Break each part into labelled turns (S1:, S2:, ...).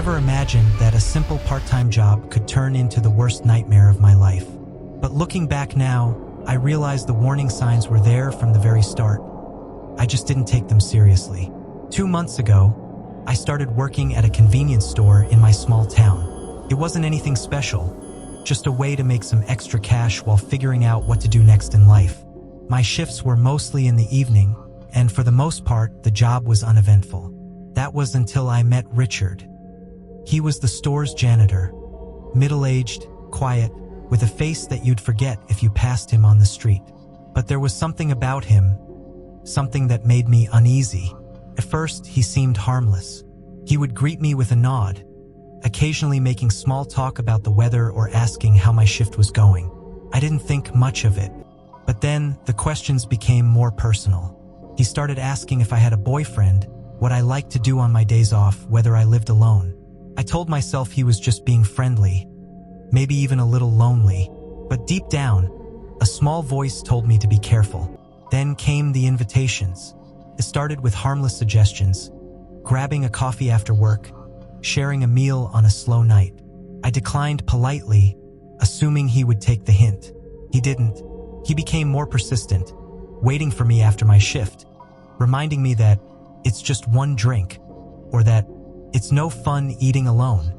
S1: never imagined that a simple part-time job could turn into the worst nightmare of my life. But looking back now, I realized the warning signs were there from the very start. I just didn't take them seriously. 2 months ago, I started working at a convenience store in my small town. It wasn't anything special, just a way to make some extra cash while figuring out what to do next in life. My shifts were mostly in the evening, and for the most part, the job was uneventful. That was until I met Rechard. He was the store's janitor, middle-aged, quiet, with a face that you'd forget if you passed him on the street. But there was something about him, something that made me uneasy. At first, he seemed harmless. He would greet me with a nod, occasionally making small talk about the weather or asking how my shift was going. I didn't think much of it. But then, the questions became more personal. He started asking if I had a boyfriend, what I liked to do on my days off, whether I lived alone. I told myself he was just being friendly, maybe even a little lonely. But deep down, a small voice told me to be careful. Then came the invitations. It started with harmless suggestions, grabbing a coffee after work, sharing a meal on a slow night. I declined politely, assuming he would take the hint. He didn't. He became more persistent, waiting for me after my shift, reminding me that it's just one drink, or that it's no fun eating alone.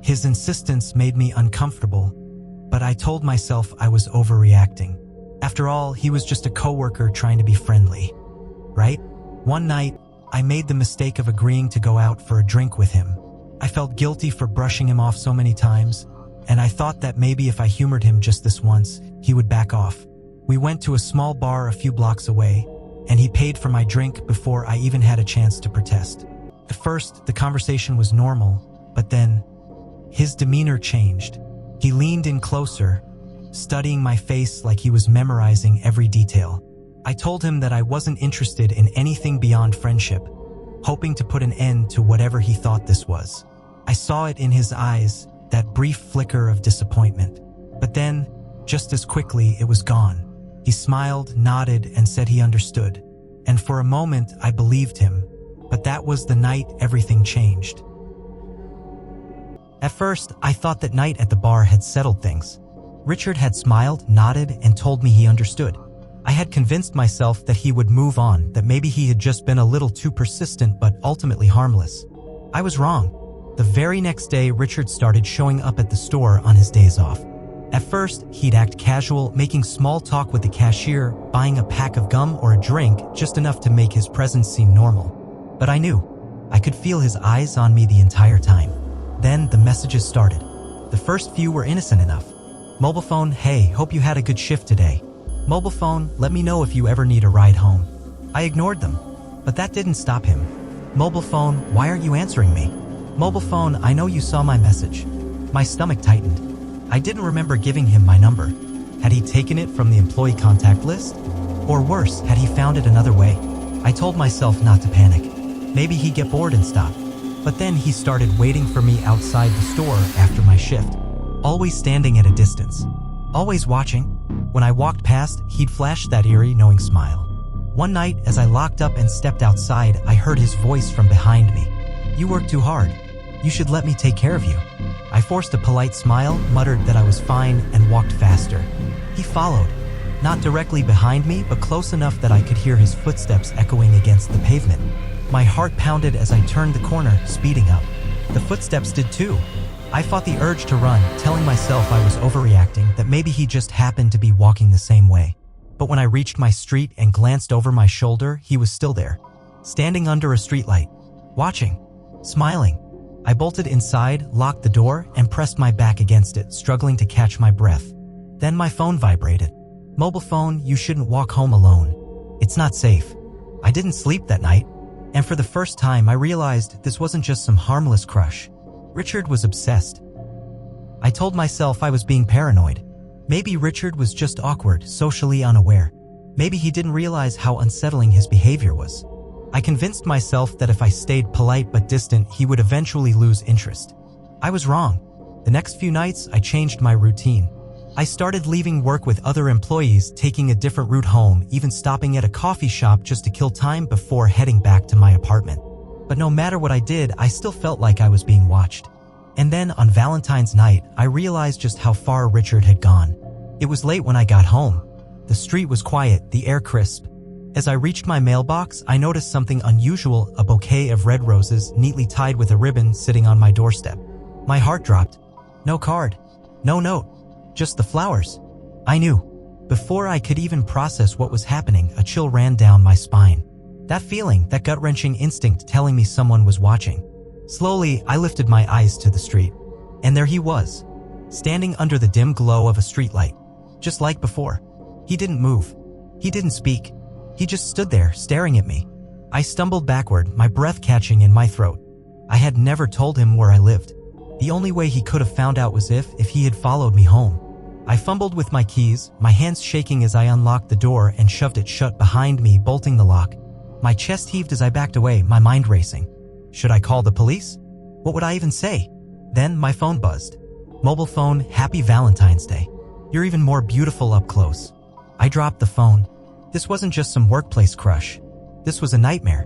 S1: His insistence made me uncomfortable, but I told myself I was overreacting. After all, he was just a coworker trying to be friendly, right? One night, I made the mistake of agreeing to go out for a drink with him. I felt guilty for brushing him off so many times, and I thought that maybe if I humored him just this once, he would back off. We went to a small bar a few blocks away, and he paid for my drink before I even had a chance to protest. At first, the conversation was normal, but then, his demeanor changed. He leaned in closer, studying my face like he was memorizing every detail. I told him that I wasn't interested in anything beyond friendship, hoping to put an end to whatever he thought this was. I saw it in his eyes, that brief flicker of disappointment. But then, just as quickly, it was gone. He smiled, nodded, and said he understood. And for a moment, I believed him. But that was the night everything changed. At first, I thought that night at the bar had settled things. Rechard had smiled, nodded, and told me he understood. I had convinced myself that he would move on, that maybe he had just been a little too persistent but ultimately harmless. I was wrong. The very next day, Rechard started showing up at the store on his days off. At first, he'd act casual, making small talk with the cashier, buying a pack of gum or a drink, just enough to make his presence seem normal. But I knew. I could feel his eyes on me the entire time. Then the messages started. The first few were innocent enough. Mobile phone, hey, hope you had a good shift today. Mobile phone, let me know if you ever need a ride home. I ignored them, but that didn't stop him. Mobile phone, why aren't you answering me? Mobile phone, I know you saw my message. My stomach tightened. I didn't remember giving him my number. Had he taken it from the employee contact list? Or worse, had he found it another way? I told myself not to panic. Maybe he'd get bored and stop. But then he started waiting for me outside the store after my shift. Always standing at a distance. Always watching. When I walked past, he'd flash that eerie, knowing smile. One night, as I locked up and stepped outside, I heard his voice from behind me. You work too hard. You should let me take care of you. I forced a polite smile, muttered that I was fine, and walked faster. He followed. Not directly behind me, but close enough that I could hear his footsteps echoing against the pavement. My heart pounded as I turned the corner, speeding up. The footsteps did too. I fought the urge to run, telling myself I was overreacting, that maybe he just happened to be walking the same way. But when I reached my street and glanced over my shoulder, he was still there, standing under a streetlight, watching, smiling. I bolted inside, locked the door, and pressed my back against it, struggling to catch my breath. Then my phone vibrated. Mobile phone, you shouldn't walk home alone. It's not safe. I didn't sleep that night, and for the first time I realized this wasn't just some harmless crush. Rechard was obsessed. I told myself I was being paranoid. Maybe Rechard was just awkward, socially unaware. Maybe he didn't realize how unsettling his behavior was. I convinced myself that if I stayed polite but distant, he would eventually lose interest. I was wrong. The next few nights, I changed my routine. I started leaving work with other employees, taking a different route home, even stopping at a coffee shop just to kill time before heading back to my apartment. But no matter what I did, I still felt like I was being watched. And then on Valentine's night, I realized just how far Rechard had gone. It was late when I got home. The street was quiet, the air crisp. As I reached my mailbox, I noticed something unusual, a bouquet of red roses neatly tied with a ribbon sitting on my doorstep. My heart dropped. No card. No note. Just the flowers. I knew. Before I could even process what was happening, a chill ran down my spine. That feeling, that gut-wrenching instinct telling me someone was watching. Slowly, I lifted my eyes to the street. And there he was, standing under the dim glow of a streetlight. Just like before. He didn't move. He didn't speak. He just stood there, staring at me. I stumbled backward, my breath catching in my throat. I had never told him where I lived. The only way he could have found out was if he had followed me home. I fumbled with my keys, my hands shaking as I unlocked the door and shoved it shut behind me, bolting the lock. My chest heaved as I backed away, my mind racing. Should I call the police? What would I even say? Then my phone buzzed. Mobile phone, happy Valentine's Day. You're even more beautiful up close. I dropped the phone. This wasn't just some workplace crush. This was a nightmare.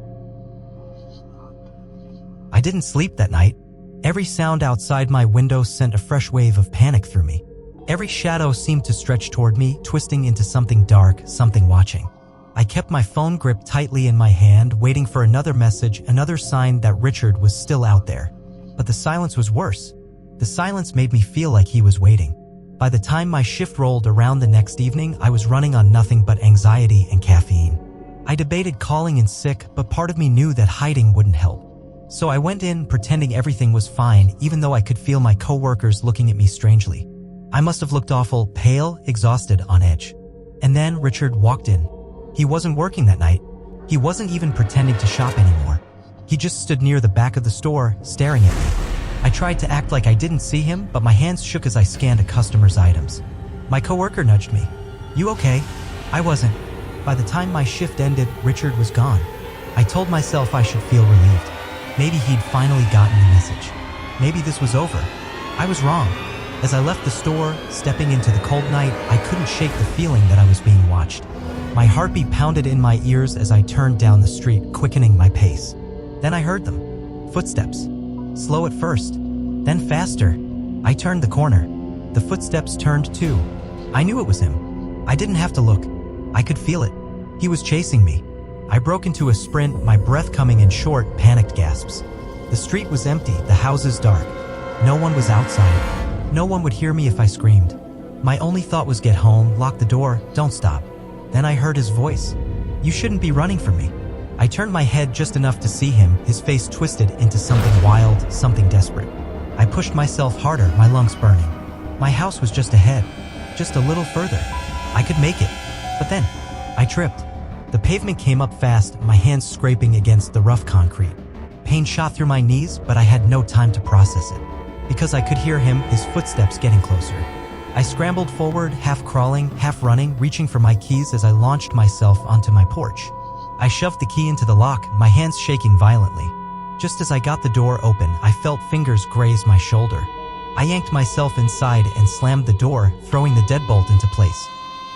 S1: I didn't sleep that night. Every sound outside my window sent a fresh wave of panic through me. Every shadow seemed to stretch toward me, twisting into something dark, something watching. I kept my phone gripped tightly in my hand, waiting for another message, another sign that Rechard was still out there. But the silence was worse. The silence made me feel like he was waiting. By the time my shift rolled around the next evening, I was running on nothing but anxiety and caffeine. I debated calling in sick, but part of me knew that hiding wouldn't help. So I went in, pretending everything was fine, even though I could feel my coworkers looking at me strangely. I must have looked awful, pale, exhausted, on edge. And then Rechard walked in. He wasn't working that night. He wasn't even pretending to shop anymore. He just stood near the back of the store, staring at me. I tried to act like I didn't see him, but my hands shook as I scanned a customer's items. My coworker nudged me. You okay? I wasn't. By the time my shift ended, Rechard was gone. I told myself I should feel relieved. Maybe he'd finally gotten the message. Maybe this was over. I was wrong. As I left the store, stepping into the cold night, I couldn't shake the feeling that I was being watched. My heartbeat pounded in my ears as I turned down the street, quickening my pace. Then I heard them. Footsteps. Slow at first, then faster. I turned the corner. The footsteps turned too. I knew it was him. I didn't have to look. I could feel it. He was chasing me. I broke into a sprint, my breath coming in short, panicked gasps. The street was empty, the houses dark. No one was outside. No one would hear me if I screamed. My only thought was get home, lock the door, don't stop. Then I heard his voice. You shouldn't be running from me. I turned my head just enough to see him, his face twisted into something wild, something desperate. I pushed myself harder, my lungs burning. My house was just ahead, just a little further. I could make it. But then, I tripped. The pavement came up fast, my hands scraping against the rough concrete. Pain shot through my knees, but I had no time to process it. Because I could hear him, his footsteps getting closer. I scrambled forward, half crawling, half running, reaching for my keys as I launched myself onto my porch. I shoved the key into the lock, my hands shaking violently. Just as I got the door open, I felt fingers graze my shoulder. I yanked myself inside and slammed the door, throwing the deadbolt into place.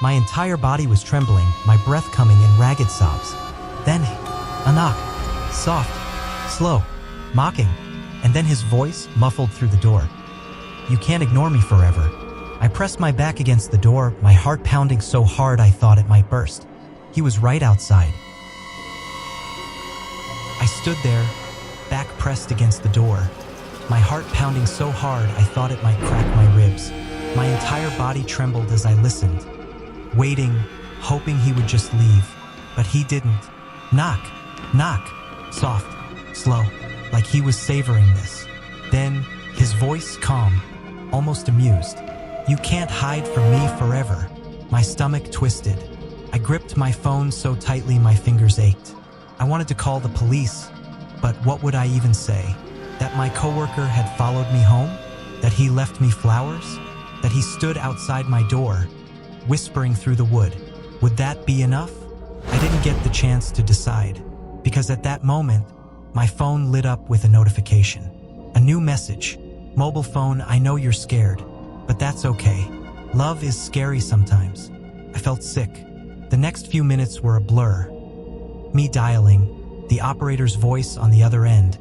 S1: My entire body was trembling, my breath coming in ragged sobs. Then, a knock. Soft, slow, mocking. And then his voice, muffled through the door. You can't ignore me forever. I pressed my back against the door, my heart pounding so hard I thought it might burst. He was right outside. I stood there, back pressed against the door, my heart pounding so hard I thought it might crack my ribs. My entire body trembled as I listened, waiting, hoping he would just leave. But he didn't. Knock, knock, soft, slow, like he was savoring this. Then, his voice calm, almost amused. You can't hide from me forever. My stomach twisted. I gripped my phone so tightly my fingers ached. I wanted to call the police, but what would I even say? That my coworker had followed me home? That he left me flowers? That he stood outside my door, whispering through the wood? Would that be enough? I didn't get the chance to decide, because at that moment, my phone lit up with a notification. A new message. Mobile phone, I know you're scared, but that's okay. Love is scary sometimes. I felt sick. The next few minutes were a blur. Me dialing, the operator's voice on the other end,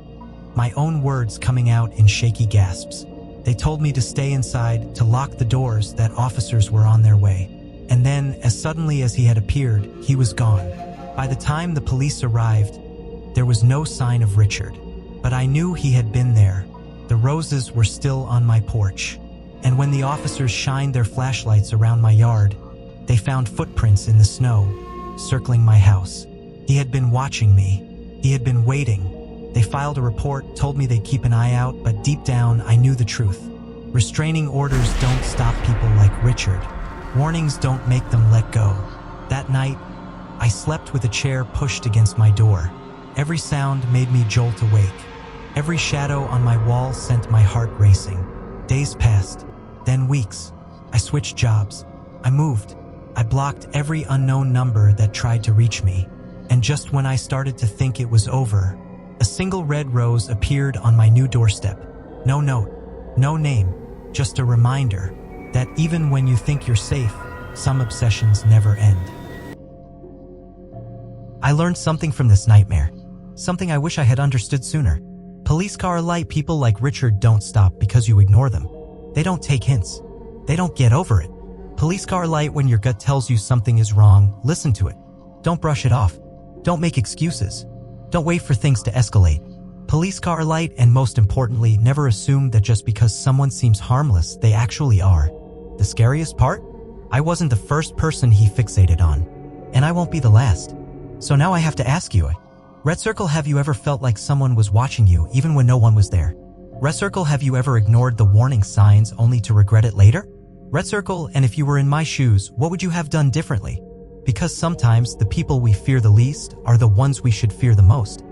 S1: my own words coming out in shaky gasps. They told me to stay inside, to lock the doors, that officers were on their way. And then, as suddenly as he had appeared, he was gone. By the time the police arrived, there was no sign of Rechard. But I knew he had been there. The roses were still on my porch. And when the officers shined their flashlights around my yard, they found footprints in the snow, circling my house. He had been watching me. He had been waiting. They filed a report, told me they'd keep an eye out, but deep down, I knew the truth. Restraining orders don't stop people like Rechard. Warnings don't make them let go. That night, I slept with a chair pushed against my door. Every sound made me jolt awake. Every shadow on my wall sent my heart racing. Days passed, then weeks. I switched jobs. I moved. I blocked every unknown number that tried to reach me. And just when I started to think it was over, a single red rose appeared on my new doorstep. No note, no name, just a reminder that even when you think you're safe, some obsessions never end. I learned something from this nightmare. Something I wish I had understood sooner. Police car light people like Rechard don't stop because you ignore them. They don't take hints. They don't get over it. Police car light when your gut tells you something is wrong, listen to it. Don't brush it off. Don't make excuses. Don't wait for things to escalate. Police car light, and most importantly, never assume that just because someone seems harmless, they actually are. The scariest part? I wasn't the first person he fixated on. And I won't be the last. So now I have to ask you, Red Circle, have you ever felt like someone was watching you even when no one was there? Red Circle, have you ever ignored the warning signs only to regret it later? Red Circle, and if you were in my shoes, what would you have done differently? Because sometimes the people we fear the least are the ones we should fear the most.